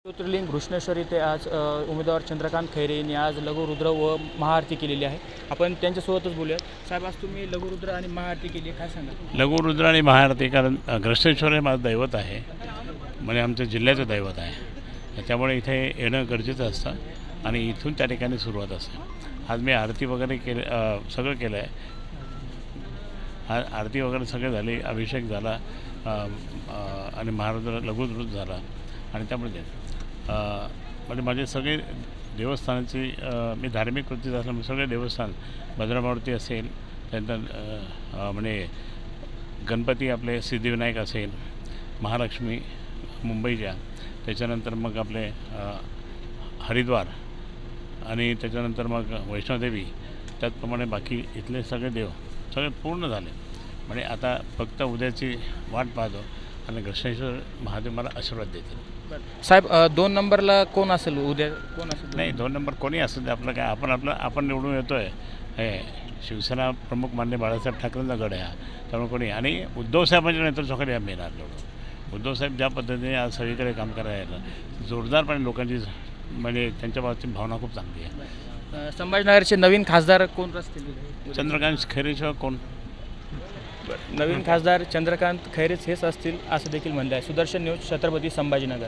ज्योतिर्लिंग घृष्णेश्वर येथे आज उमेदवार चंद्रकांत खैरे यांनी आज लघुरुद्र व महाआरती केलेली आहे। आपण त्यांच्यासोबतच बोलूया। साहेब, आज तुम्ही लघुरुद्र आणि महाआरती केली, काय सांगा? लघुरुद्र आणि महाआरती, कारण घृष्णेश्वर हे माझं दैवत आहे, म्हणजे आमच्या जिल्ह्याचं दैवत आहे, त्यामुळे इथे येणं गरजेचं असतं आणि इथून त्या ठिकाणी सुरुवात असते। आज मी आरती वगैरे सगळं केलं आहे। आरती वगैरे सगळं झाली, अभिषेक झाला आणि महारुद्र लघुरुद्र झाला आणि त्यामुळे म्हणजे माझे सगळे देवस्थानाची मी धार्मिक कृतीत असल्यामुळे सगळे देवस्थान, भद्रमारुती असेल, त्यानंतर म्हणजे गणपती आपले सिद्धिविनायक असेल, महालक्ष्मी मुंबईच्या, त्याच्यानंतर मग आपले हरिद्वार आणि त्याच्यानंतर मग वैष्णोदेवी, त्याचप्रमाणे बाकी इथले सगळे देव सगळे पूर्ण झाले। म्हणजे आता फक्त उद्याची वाट पाहतो आणि घृष्णेश्वर महादेव मला आशीर्वाद देतील। साहेब, 2 नंबरला कोण असेल उद्या? कोण असेल? नाही, 2 नंबर कोणी असेल ते आपलं काय, आपण निवडून येतो आहे। हे शिवसेना प्रमुख मान्य बाळासाहेब ठाकरेंचा गड आहे हा, त्यामुळे कोणी, आणि उद्धव साहेबांच्या नेतृत्वाखाली आम्ही येणार निवडून। उद्धव साहेब ज्या पद्धतीने आज सगळीकडे काम करायला जोरदारपणे लोकांची, म्हणजे त्यांच्या बाबतीत भावना खूप चांगली आहे। संभाजीनगरचे नवीन खासदार कोण असतील? चंद्रकांत खैरेशिवाय कोण? नवीन खासदार चंद्रकांत खैरेच हेच असतील असं देखील म्हणलं आहे। सुदर्शन न्यूज, छत्रपती संभाजीनगर।